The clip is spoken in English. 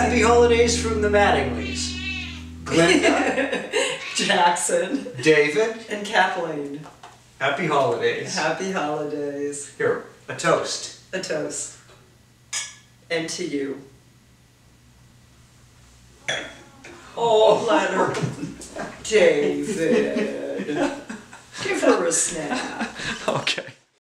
Happy holidays from the Mattinglys. Glenda, Jackson, David, and Kathleen. happy holidays. Happy holidays. Here, a toast. A toast. And to you. Oh, let her. David. Give her a snap. Okay.